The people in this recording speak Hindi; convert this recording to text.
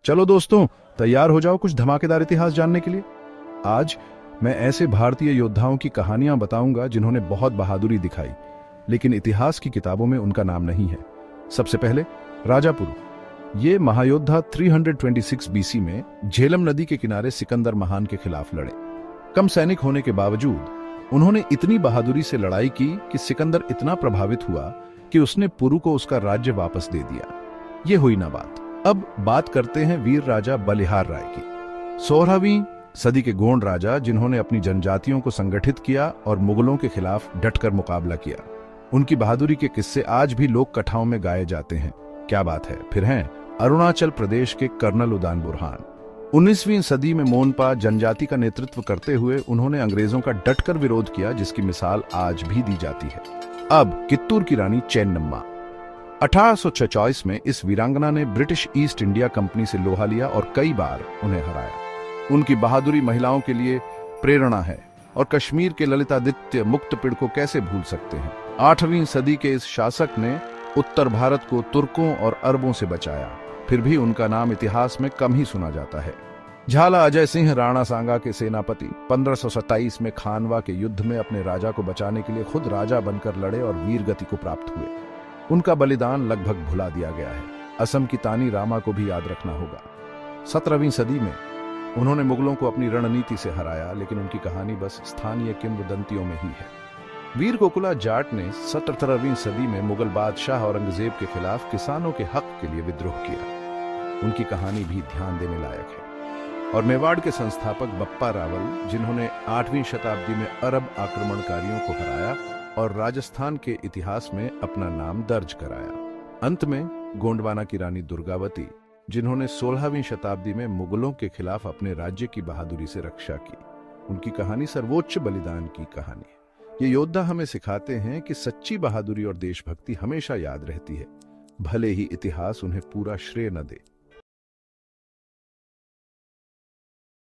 चलो दोस्तों, तैयार हो जाओ कुछ धमाकेदार इतिहास जानने के लिए। आज मैं ऐसे भारतीय योद्धाओं की कहानियां बताऊंगा जिन्होंने बहुत बहादुरी दिखाई, लेकिन इतिहास की किताबों में उनका नाम नहीं है। सबसे पहले राजापुरु। ये महायोद्धा 326 बीसी में झेलम नदी के किनारे सिकंदर महान के खिलाफ लड़े। कम सैनिक होने के बावजूद उन्होंने इतनी बहादुरी से लड़ाई की कि सिकंदर इतना प्रभावित हुआ कि उसने पुरु को उसका राज्य वापस दे दिया। ये हुई ना बात। अब बात करते हैं वीर राजा बलिहार राय की। 16वीं सदी के गोंड राजा जिन्होंने अपनी जनजातियों को संगठित किया और मुगलों के खिलाफ डटकर मुकाबला किया। उनकी बहादुरी के किस्से आज भी लोक कथाओं में गाए जाते हैं। क्या बात है। फिर हैं अरुणाचल प्रदेश के कर्नल उदान बुरहान। 19वीं सदी में मोनपा जनजाति का नेतृत्व करते हुए उन्होंने अंग्रेजों का डटकर विरोध किया, जिसकी मिसाल आज भी दी जाती है। अब कित्तूर की रानी चेन्नम्मा। 1846 में इस वीरांगना ने ब्रिटिश ईस्ट इंडिया कंपनी से लोहा लिया और कई बार उन्हें हराया। उनकी बहादुरी महिलाओं के लिए प्रेरणा है, और कश्मीर के ललितादित्य मुक्तपिड़ को कैसे भूल सकते हैं। 8वीं सदी के इस शासक ने उत्तर भारत को तुर्कों और अरबों से बचाया, फिर भी उनका नाम इतिहास में कम ही सुना जाता है। झाला अजय सिंह राणा सांगा के सेनापति 1527 में खानवा के युद्ध में अपने राजा को बचाने के लिए खुद राजा बनकर लड़े और वीर गति को प्राप्त हुए। उनका बलिदान लगभग भुला दिया गया है। असम की तानी रामा को भी याद रखना होगा। 17वीं सदी में उन्होंने मुगलों को अपनी रणनीति से हराया, लेकिन उनकी कहानी बस स्थानीय किंवदंतियों में ही है। वीर गोकुला जाट ने 17वीं सदी में मुगल बादशाह औरंगजेब के खिलाफ किसानों के हक के लिए विद्रोह किया। उनकी कहानी भी ध्यान देने लायक है। और मेवाड़ के संस्थापक बप्पा रावल, जिन्होंने 8वीं शताब्दी में अरब आक्रमणकारियों को हराया और राजस्थान के इतिहास में अपना नाम दर्ज कराया। अंत में गोंडवाना की रानी दुर्गावती, जिन्होंने 16वीं शताब्दी में मुगलों के खिलाफ अपने राज्य की बहादुरी से रक्षा की। उनकी कहानी सर्वोच्च बलिदान की कहानी है। ये योद्धा हमें सिखाते हैं कि सच्ची बहादुरी और देशभक्ति हमेशा याद रहती है, भले ही इतिहास उन्हें पूरा श्रेय न दे।